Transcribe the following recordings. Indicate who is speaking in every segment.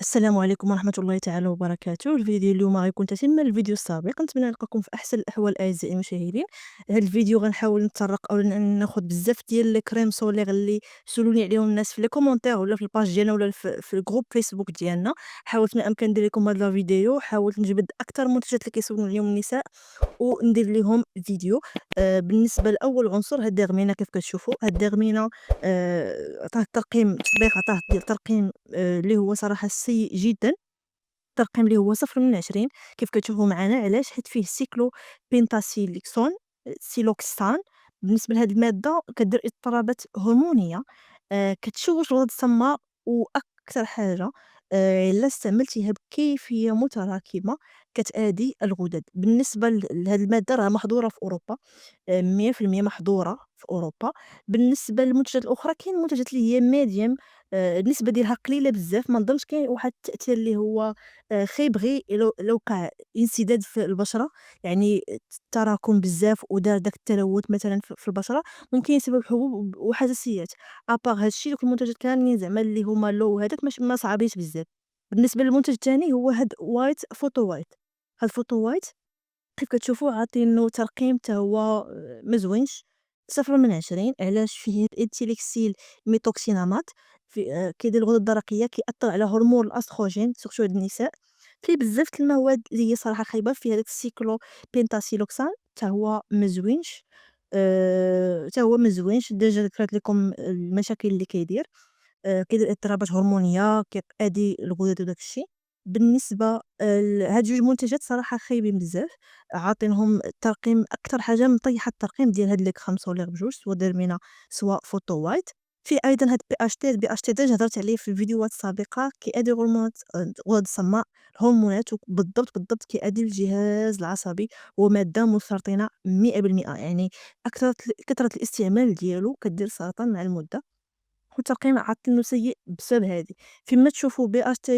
Speaker 1: السلام عليكم ورحمة الله تعالى وبركاته. الفيديو ديال اليوم غيكون تتم الفيديو السابق. نتمنى نلقاكم في أحسن الأحوال أعزائي المشاهدين. هذا الفيديو غنحاول نتطرق أو ناخذ بزاف ديال الكريم سولير اللي سولوني عليهم الناس في لي كومونتير ولا في الباج ديالنا ولا في الجروب فيسبوك ديالنا. حاولت ما أمكن ندير لكم هاد لا فيديو، حاولت نجبد أكثر المنتجات اللي كيسولوني عليهم النساء وندير ليهم فيديو. بالنسبة لأول عنصر هاد الدغمينة كيف كتشوفوا، هاد الدغمينة عطاه ترقيم التطبيق عطاه ديال ترقيم اللي هو صراحة سيء جدًا. الترقيم اللي هو 0 من 20 كيف كتشوفوا معنا. علاش؟ حيت فيه سيكلوبنتاسيليكسون سيلوكسان. بالنسبة لهاد المادة كدير اضطرابات هرمونية، كتشوش الغدد الصماء، وأكثر حاجة إلا استعملتيها بكيفية متراكمة كتآذي الغدد. بالنسبة لهاد المادة راه محظورة في أوروبا، 100% محظورة في أوروبا. بالنسبة للمنتجات الأخرى كاين منتجات اللي هي medium، النسبة ديالها قليلة بزاف. ما نظنش كاين واحد التأثير اللي هو خايب غير إلا وقع انسداد في البشرة، يعني التراكم بزاف ودار داك التلوث مثلًا في البشرة، ممكن يسبب حبوب وحساسيات. أبار هادشي دوك المنتجات كاملين زعما اللي هما low هاداك ما صعابينش بزاف. بالنسبة للمنتج التاني هو هاد white photo white. هاد photo white كيف كتشوفوا عاطينو ترقيم تا هو ما زوينش، 0 من 20. علاش؟ فيه إيثيليكسيل ميثوكسينامات كيدير الغدة الدرقية، كيأثر على هرمون الأستروجين سورتو عند النساء. فيه بزاف د المواد اللي هي صراحة خايبة، فيه هداك السيكلوبنتاسيلوكسان تا هو ما زوينش. ديجا ذكرت لكم المشاكل اللي كيدير. كيدير اضطرابات هرمونية، كيأذي الغدد وداك الشي. بالنسبة هاد جوج منتجات صراحة خايبين بزاف، عاطينهم ترقيم أكتر حاجة مطيحة الترقيم ديال هاد لي كريم سولير بجوج، سوا ديرمينا سوا فوتو وايت. فيه أيضا هاد البي ديجا هضرت عليه في الفيديوهات السابقة، كيأذي هرمونات الغدد الصماء، الهرمونات، بالضبط كيأذي الجهاز العصبي. هو مادة مسرطنة 100%، يعني كثرة الاستعمال ديالو كدير سرطان مع المدة. والتقييم عاطينه سيء بسبب هادي. فيما تشوفوا BHT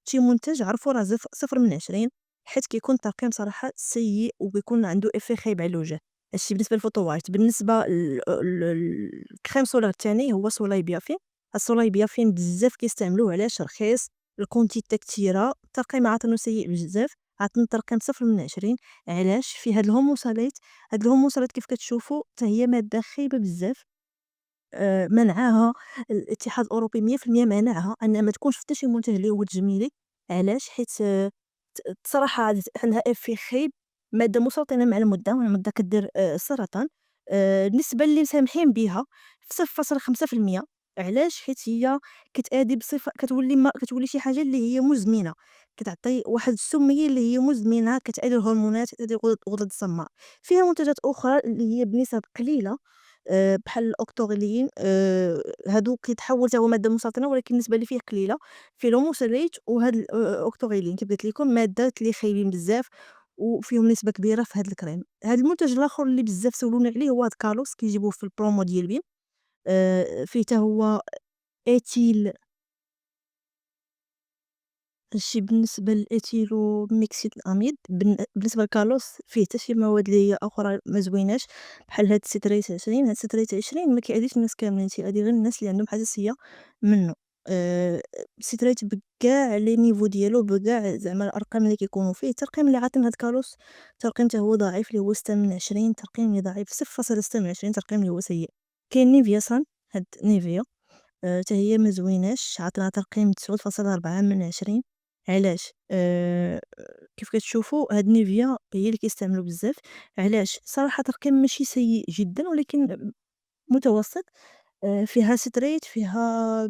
Speaker 1: شي منتج عرفوا راه 0 من 20، حيت كيكون التقييم صراحة سيء وكيكون عنده إيفي خايب على الوجه. هادشي بالنسبة للفوتو وايت. بالنسبة الكريم سولار التاني هو سولاي بيافين. السولاي بيافين بزاف كيستعملوه، علاش؟ رخيص، الكونتيتا كتيرة، الترقيم عاطينو سيء بزاف، عاطينو ترقيم 0 من 20. علاش؟ فيه هاد الهوموساليت. هاد الهوموساليت كيف كتشوفوا حتى هي مادة خايبة بزاف، منعها الاتحاد الأوروبي 100% مانعها أنها ما تكونش في حتى شي منتج اللي هو تجميلي. علاش؟ حيت الصراحة عندها effet خايب، مادة مسرطنة مع المدة، والمدة كدير السرطان. النسبة اللي سامحين بها في 0.5%. علاش؟ حيت هي كتأدي بصفة كتولي شي حاجة اللي هي مزمنة، كتعطي واحد السمية اللي هي مزمنة، كتأذي الهرمونات، كتأذي الغدد الصماء. فيها منتجات أخرى اللي هي بنسب قليلة، بحال الأوكتوريلين، هادو كيتحول حتى هو مادة مسرطنة ولكن النسبة اللي فيه قليلة. فيه لوموسيليت وهاد أوكتوريلين كيف قلت لكم مادات اللي خايبين بزاف وفيهم نسبة كبيرة في هاد الكريم. هاد المنتج الآخر اللي بزاف سولوني عليه هو هاد كالوس، كيجيبوه في البرومو ديال بيم. فيه حتى هو إيتيل. هادشي بالنسبة للإيتيلوميكسيد أميد. بالنسبة لكالوس فيه حتى شي مواد اللي هي أخرى ما زويناش، بحال هاد الستريت 20. هاد الستريت 20 ما كيأذيش الناس كاملين، تيأذي غير الناس اللي عندهم حساسية منه. الستريت بكاع لي نيفو ديالو، بكاع زعما الأرقام اللي كيكونوا فيه. الترقيم اللي عاطين هاد كالوس ترقيم حتى هو ضعيف، اللي هو 6 من 20، ترقيم اللي ضعيف، 0.6 من 20، ترقيم اللي هو سيء. كاين نيفيا صن، هاد نيفيا حتى هي ما زويناش، عطاتنا ترقيم 9.4 من 20. علاش؟ كيف كتشوفوا هاد نيفيا هي اللي كيستعملوا بزاف. علاش؟ صراحة ترقيم ماشي سيء جدًا ولكن متوسط. فيها ستريت، فيها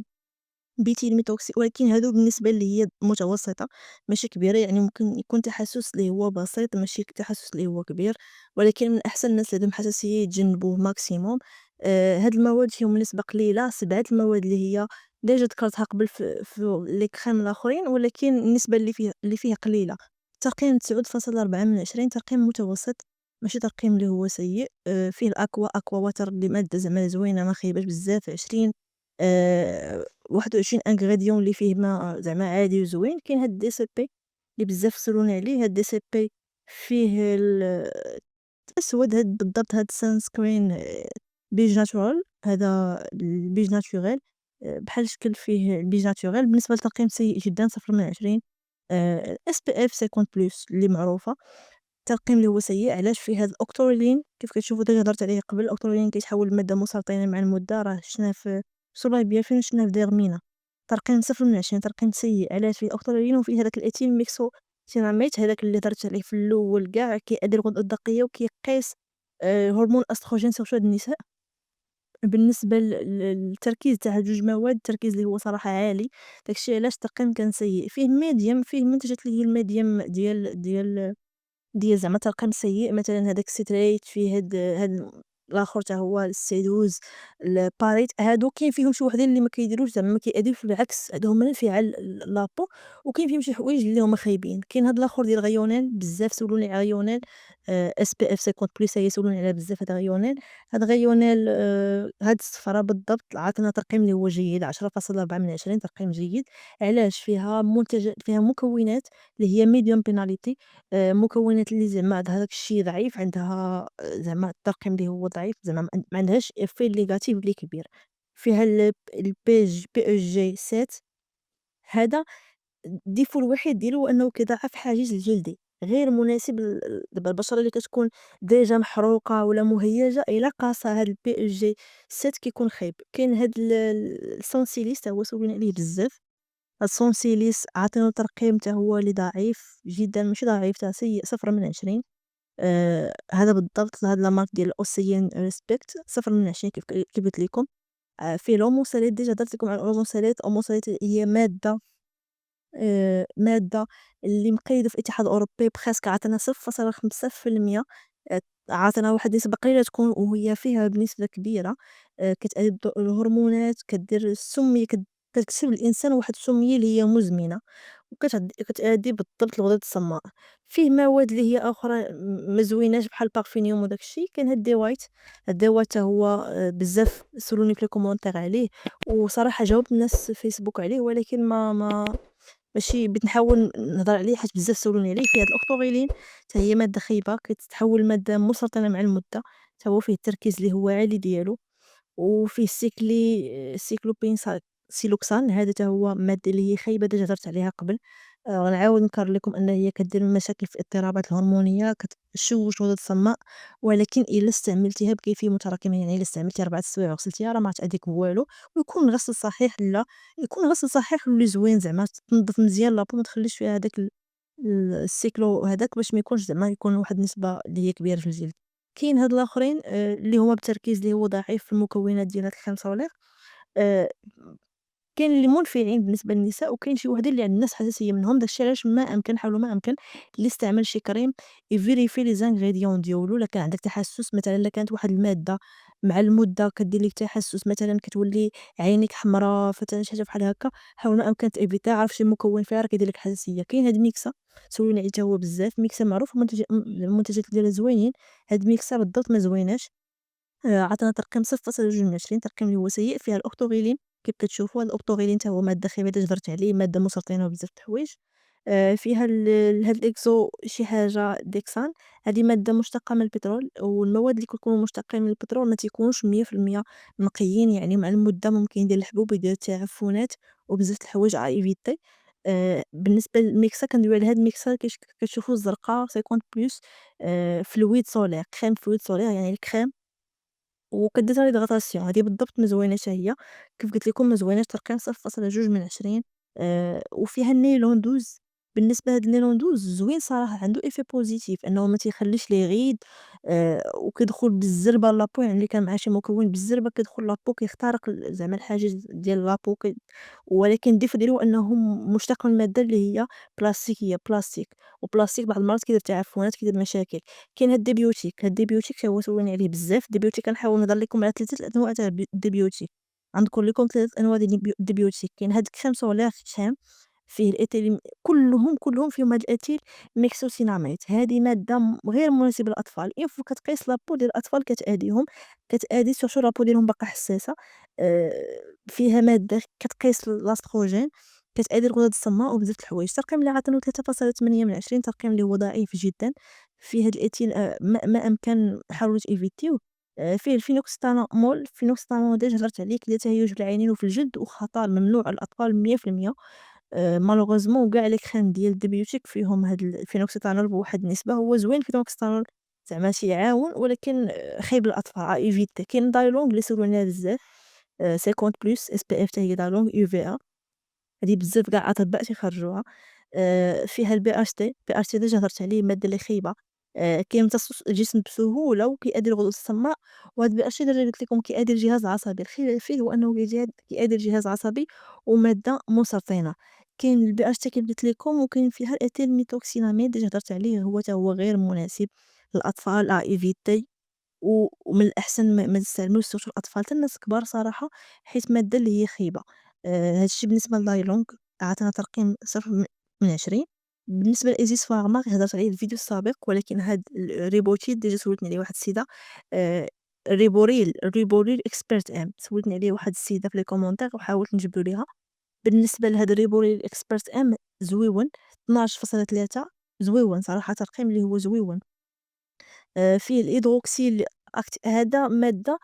Speaker 1: بيتيل ميتوكسي، ولكن هادو بالنسبة لي هي متوسطة ماشي كبيرة، يعني ممكن يكون تحسس اللي هو بسيط ماشي تحسس اللي هو كبير، ولكن من أحسن الناس اللي عندهم حساسية يتجنبوه ماكسيموم. هاد المواد فيهم نسبة قليلة، 7 المواد اللي هي ديجا ذكرتها قبل في لي كريم الآخرين، ولكن النسبة اللي فيه قليلة. تقييم 9.4 من 20، تقييم متوسط، ماشي تقييم اللي هو سيء. فيه أكوا واتر اللي مادة زعما زوينة ما خايباش بزاف، 20. 21 انغريديون اللي فيه ما زعما عادي وزوين. كاين هاد DCP اللي بزاف سولوني عليه. هاد DCP فيه الأسود، هاد بالضبط هاد sunscreen بيج ناتورال، هذا البيج ناتوريل. بحال شكل فيه البيج ناتوريل. بالنسبة لترقيم سيء جدًا 0/20 SPF 50+ اللي معروفة. الترقيم اللي هو سيء علاش؟ فيه هاد الأوكتوريلين كيف كتشوفوا ديجا هضرت عليه قبل. الأوكتوريلين كيتحول لمادة مسرطنة مع المدة، راه شفناه في سولايبيافين وشفناه في ديرمينا. ترقيم 0/20 ترقيم سيء علاش؟ فيه أوكتوريلين وفيه هذاك الإيثيل ميكسوتيناميد هذاك اللي هضرت عليه في الأول كاع، كيأدي للغدة الدرقية وكيقيس هرمون الأستروجين سيرتو عند النساء. بالنسبة للتركيز تاع هاد جوج مواد، التركيز اللي هو صراحة عالي، داكشي علاش الترقيم كان سيء. فيه medium فيه منتجات اللي هي الmedium ديال زعما ترقيم سيء، مثلًا هداك الستريت فيه هاد الآخر تا هو السيدوز، الباريت، هادو كاين فيهم شي وحدين اللي ما كيديروش زعما ما كيأديوش بالعكس، هادو هما الانفعال لابو، وكاين فيهم شي حوايج اللي هما خايبين. كاين هاد الآخر ديال غيونيل، بزاف سولوني على غيونيل SPF 50+ هي سولوني عليها بزاف هاد غيونيل. هاد غيونيل هاد الصفرا بالضبط عطاتنا ترقيم اللي هو جيد 10.4/20 ترقيم جيد. علاش؟ فيها مكونات اللي هي medium penality، مكونات اللي زعما عندها داك الشي ضعيف، عندها زعما الترقيم اللي هو ضعيف، زعما ما عندهاش effet négatif اللي كبير. فيها PEG 7. هذا الديفو الوحيد ديالو هو أنه كيضعف حاجز الجلدي، غير مناسب دابا البشرة اللي كتكون ديجا محروقة ولا مهيجة، إلا قاسا هاد الPEG 7 كيكون خايب. كاين هاد السونسيليس تا هو سولوني عليه بزاف. السونسيليس عاطينو ترقيم تا هو اللي ضعيف جدًا، ماشي ضعيف تا سيء 0/20. هذا بالضبط هاد لا مارك ديال Ocean Respect 0/20 كيف قلت لكم. فيه الأوموساليت ديجا هدرت لكم على الأوموساليت. الأوموساليت هي مادة اللي مقيدة في الاتحاد الأوروبي بخاسك عطانا 0.5%. عاطانا واحد النسبة قليلة تكون وهي فيها بنسبة كبيرة كتأدي الهرمونات، كدير السمية، كتكسب الإنسان واحد السمية اللي هي مزمنة، كتأدي بالضبط للغدد الصماء. فيه مواد اللي هي أخرى ما زويناش بحال البارفينيوم وداك الشي. كاين هاد ديوايت، الديوايت تا هو بزاف سولوني في لي كومونتير عليه، وصراحة جاوبت الناس في الفيسبوك عليه، ولكن ماشي بغيت نحاول نهضر عليه حيت بزاف سولوني عليه. فيه هاد الأوكتوريلين حتى هي مادة خايبة كتتحول لمادة مسرطنة مع المدة، تا هو فيه التركيز اللي هو عالي ديالو. وفيه سيكلوبين سيلوكسان، هذا تا هو مادة اللي هي خايبة ديجا هدرت عليها قبل. غنعاود نكرر لكم أن هي كدير مشاكل في الاضطرابات الهرمونية، كتشوش الغدد الصماء، ولكن إلا استعملتيها بكيفية متراكمة، يعني إلا استعملتيها 4 السوايع وغسلتيها راه ما غتأذيك بوالو. ويكون غسل صحيح، لا يكون غسل صحيح واللي زوين زعما تنظف مزيان لابو، ما تخليش فيها هداك السيكلو هداك باش ما يكونش زعما يكون واحد النسبة اللي هي كبيرة في الجلد. كاين هاد الآخرين اللي هما بتركيز اللي هو ضعيف في المكونات ديال هاد الكريم سولير. آآ كاين اللي منفعين بالنسبة للنساء، وكاين شي وحدين اللي عند الناس حساسية منهم. داكشي علاش ما أمكن حاولوا ما أمكن اللي استعمل شي كريم يفيريفي لي زانغريديون ديالو. إلا كان عندك تحسس مثلًا، إلا كانت واحد المادة مع المدة كدير ليك تحسس، مثلًا كتولي عينيك حمرا مثلًا شي حاجة بحال هكا، حاول ما أمكن تإيفيتيها. عرف شي مكون فيها راه كيدير لك حساسية. كاين هاد ميكسا سولوني عليه تا هو بزاف. ميكسا معروف المنتجات ديالها زوينين. هاد ميكسا بالضبط ما زويناش. عطانا ترقيم 0.22 ترقيم اللي هو سيء. فيها الأوكتوغيلين كيف كتشوفوا. هاد الأوكتوغيلين تا هو مادة خايبة ديجا هدرت عليه، مادة مسرطنة وبزاف د الحوايج. فيها هاد الإكزو شي حاجة ديكسان، هادي مادة مشتقة من البترول، والمواد اللي كيكونوا مشتقين من البترول ما تيكونوش 100% نقيين، يعني مع المدة ممكن يدير الحبوب، يدير تعفنات وبزاف د الحوايج à éviter. بالنسبة للميكسا كندويو على هاد الميكسا كتشوفوا الزرقا 50+ فلويد سولير، كريم فلويد سولير يعني الكريم وكدير حتى ليدغاتاسيون. هادي بالضبط ما زويناش حتى هي، كيف قلت لكم ما زويناش ترقيم 0.2/20. وفيها النيلون 12. بالنسبة لهاد النيلون 12 زوين صراحة، عنده effet positif أنه ما تيخليش لي غيد، وكيدخل بالزربة لابو، يعني اللي كان معاه شي مكون بالزربة كيدخل لابو كيخترق زعما الحاجز ديال لابو ولكن الديفو ديالو هو أنه مشتق من المادة اللي هي بلاستيكية، بلاستيك، وبلاستيك بعض المرات كيدير تعفنات، كيدير مشاكل. كاين هاد الديبيوتيك، هاد الديبيوتيك تا هو سولوني عليه بزاف. الديبيوتيك كنحاول نهضر لكم على 3 الأنواع تاع الديبيوتيك. غنذكر لكم 3 أنواع ديال الديبيوتيك. كاين هاد الكريم سولير شام فيه الإيثيلين، كلهم فيهم هاد الإيثيل ميكسوسيناميد. هادي مادة غير مناسبة للأطفال. إين فوا كتقيس لابو ديال الأطفال كتأذيهم، كتأذي سورتو لابو ديالهم باقا حساسة. آآ فيها مادة كتقيس الأستروجين، كتأذي الغدد الصماء وبزاف د الحوايج. الترقيم اللي عطانو 3.8/20 ترقيم اللي هو ضعيف جدًا. فيه هاد الإيثيل ما أمكن حاولوا تإيفيتيوه. فيه الفينوكستانول. الفينوكستانول ديجا هضرت عليه كيدير تهيج في العينين وفي الجلد وخطر ممنوع على الأطفال 100%. malheureusement كاع لي كريم ديال الديبيوتيك فيهم هاد الفينوكستانول بواحد النسبة. هو زوين الفينوكستانول زعما تيعاون ولكن خايب للأطفال إيفيتي. كاين دايلونغ اللي سولوني عليها بزاف 50+ SPF حتى هي دايلونغ UVA هادي بزاف كاع أطباء تيخرجوها. فيها الBHT. الBHT ديجا هضرت عليه مادة اللي خايبة كيمتص الجسم بسهولة وكيأدي للغدد الصماء. وهاد الBHT ديجا قلت لكم كيأدي للجهاز العصبي. الخير فيه هو أنه كيأدي للجهاز العصبي ومادة مسرطنة. كاين الBHT كيف قلت لكم وكاين فيها الإيثيل ميثوكسيلاميد ديجا هضرت عليه هو تا هو غير مناسب للأطفال إيفيتي. ومن الأحسن ما تستعملوش سيرتو الأطفال حتى الناس الكبار صراحة حيت مادة اللي هي خايبة. هادشي بالنسبة لدايلونغ عطانا ترقيم 0/20. بالنسبة لإيزيس فارما هدرت عليه الفيديو السابق ولكن هاد الريبوتيل ديجا سولتني عليه واحد السيدة. ريبوريل إكسبيرت إم سولتني عليه واحد السيدة في لي كومونتير وحاولت نجبدو ليها. بالنسبة لهاد الريبوريل إكسبيرت إم زويون 12.3 زويون صراحة ترقيم اللي هو زويون. فيه الهيدروكسيل هذا مادة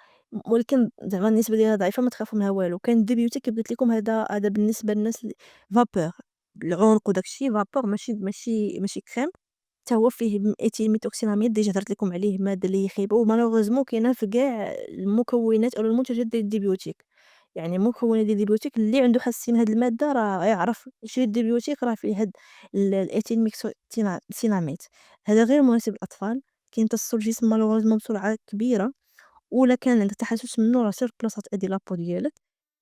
Speaker 1: ولكن زعما النسبة ديالها ضعيفة ما تخافوا منها والو. كاين الديبيوتيك كيف قلت لكم هذا بالنسبة للناس فابور العنق وداك الشيء فابور ماشي كريم. حتى هو فيه إيثيل ميثوكسيلاميد ديجا هضرت لكم عليه مادة اللي هي خايبة ومالوغوزمون كاينة في كاع المكونات أو المنتجات ديال الديبيوتيك. يعني مكونات ديال الديبيوتيك اللي عنده حساسية من هاد المادة راه يعرف يشري الديبيوتيك راه فيه هاد الإيثيل سيناميد. هذا غير مناسب للأطفال كيمتصو الجسم malheureusement بسرعة كبيرة. ولا كان عندك تحسس منه راه سير بلاصة تأدي لابو ديالك.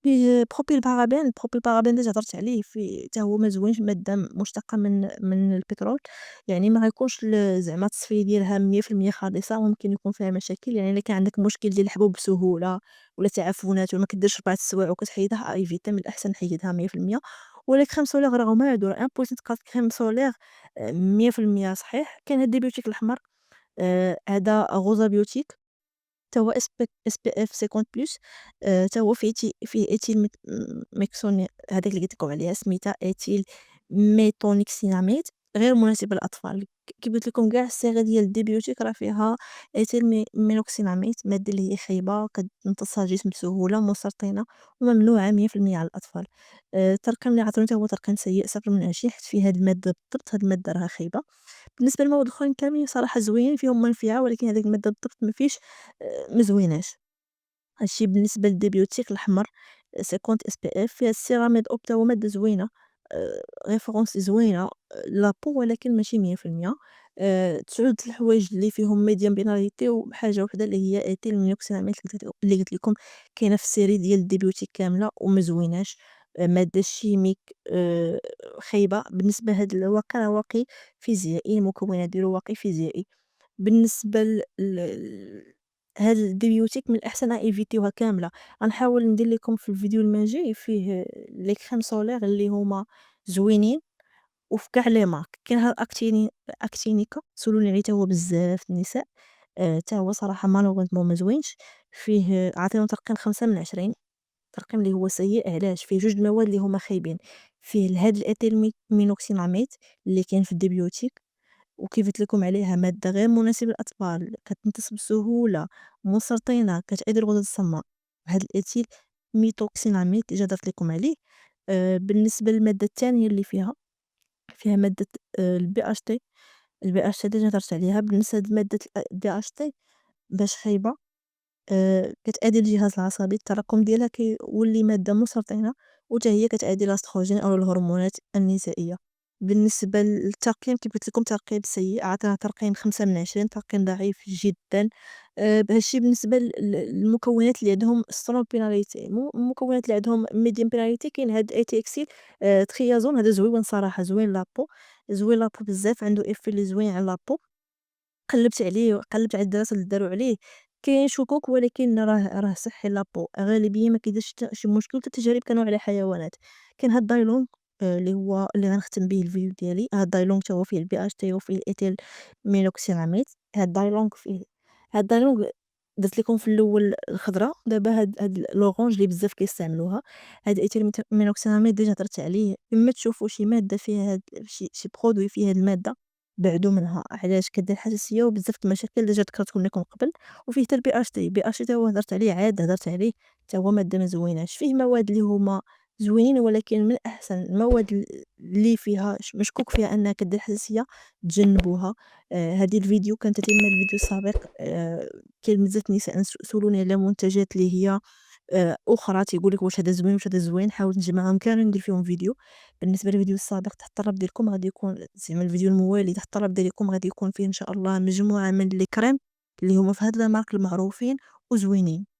Speaker 1: فيه بروبيل بارابين. البروبيل بارابين ديجا هضرت عليه فيه حتى هو ما زوينش مادة مشتقة من البترول. يعني ما غيكونش زعما التصفية ديالها 100% خالصة وممكن يكون فيها مشاكل. يعني إلا كان عندك مشكل ديال الحبوب بسهولة ولا تعفنات ولا ما كديرش 4 السوايع وكتحيدها إيفيتا من الأحسن حيدها 100%. ولا كريم سولير راهم هادو 1.4 كريم سولير 100% صحيح. كاين هاد الديبيوتيك الأحمر هذا غوزا بيوتيك حتى هو SPF 50+ حتى هو فيه إيثيل ميكسوني هذاك اللي قلت لكم عليها سميتها إيثيل ميثونيكسيناميد غير مناسبة للأطفال. كيف قلت لكم كاع الصيغة ديال الديبيوتيك راه فيها إيثيل مينوكسيناميد مادة اللي هي خايبة كتمتصها الجسم بسهولة مسرطنة وممنوعة 100% على الأطفال. الترقيم اللي عطوني حتى هو ترقيم سيء 0/20 حيت فيه هاد المادة بالضبط هاد المادة راها خايبة. بالنسبة للمواد الأخرين كاملين صراحة زوينين فيهم منفعة ولكن هذيك المادة بالضبط ما فيش مزويناش. هادشي بالنسبة للديبيوتيك الأحمر 50 SPF. فيها السيراميد أو حتى هو مادة زوينة référence زوينة لابو ولكن ماشي 100%. 9 الحوايج اللي فيهم medium pénalité وحاجة وحدة اللي هي إيثيل ميثوكسيلاميد اللي قلت لكم كاينة في السيري ديال الديبيوتيك كاملة ومزويناش. مادة شيميك خايبة. بالنسبة لهاد الواقي راه واقي فيزيائي المكونات ديالو واقي فيزيائي. بالنسبة هاد الديبيوتيك من الأحسن إيفيتيوها كاملة. غنحاول ندير لكم في الفيديو الماجي فيه لي كريم سولير اللي هما زوينين وفي كاع لي مارك. كاين هاد أكتينيكا سولوني عليه تا هو بزاف النساء تا هو صراحة malheureusement ما زوينش. فيه عطينو ترقيم 5/20 ترقيم اللي هو سيء. علاش؟ فيه جوج المواد اللي هما خايبين. فيه هاد الإيثيل مينوكسيناميد اللي كاين في الديبيوتيك وكيف قلت لكم عليها مادة غير مناسبة للأطفال كتمتص بسهولة مسرطنة كتأذي الغدد الصماء. هاد الإيثيل ميثوكسيناميد اللي درت لكم عليه. بالنسبة للمادة الثانية اللي فيها مادة الBHT. الBHT ديجا هدرت عليها. بالنسبة لمادة الBHT باش خايبة كتأذي الجهاز العصبي. التراكم ديالها كيولي مادة مسرطنة وتا هي كتأذي الاستروجين أو الهرمونات النسائية. بالنسبة للترقيم كيف قلت لكم ترقيم سيء عطاها ترقيم 5/20 ترقيم ضعيف جدا. بهادشي بالنسبة للمكونات اللي عندهم strong penality. المكونات اللي عندهم medium penality كاين هاد ATXL تريازون هذا زوين صراحة زوين لابو زوين لابو بزاف عنده إيفي اللي زوين على لابو. قلّبت عليه قلّبت على الدراسات اللي داروا عليه كاين شكوك ولكن راه صحّي لابو غالبيًا ما كيديرش حتى شي مشكل حتى التجارب كانوا على حيوانات. كاين هاد دايلونغ اللي هو اللي غنختم به الفيديو ديالي. هاد دايلونغ حتى هو فيه الBHT وفيه الإيثيل مينوكسيلاميد. هاد دايلونغ درت لكم في الأول الخضرا دابا هاد لوغونج اللي بزاف كيستعملوها. هاد الإيثيل مينوكسيلاميد ديجا هدرت عليه. إما تشوفوا شي مادة فيها هاد شي برودوي فيه هاد المادة بعدوا منها. علاش؟ كدير حساسية وبزاف د المشاكل اللي جات ذكرتهم لكم قبل. وفيه حتى الPHD تا هو هدرت عليه عاد، هدرت عليه تا هو مادة ما زويناش. فيه مواد اللي هما زوينين، ولكن من أحسن المواد اللي فيها مشكوك فيها أنها كدير حساسية تجنبوها. هادي الفيديو كان تتم الفيديو السابق. كاين بزاف النساء سولوني على منتجات اللي هي أخرى تيقول لك واش هذا زوين واش هذا زوين. حاولت نجمعهم كاملين ندير فيهم فيديو. بالنسبة للفيديو السابق تحت الطلب ديالكم غادي يكون زعما الفيديو الموالي تحت الطلب ديالكم غادي يكون فيه إن شاء الله مجموعة من لي كريم اللي هما في هاد المارك المعروفين وزوينين.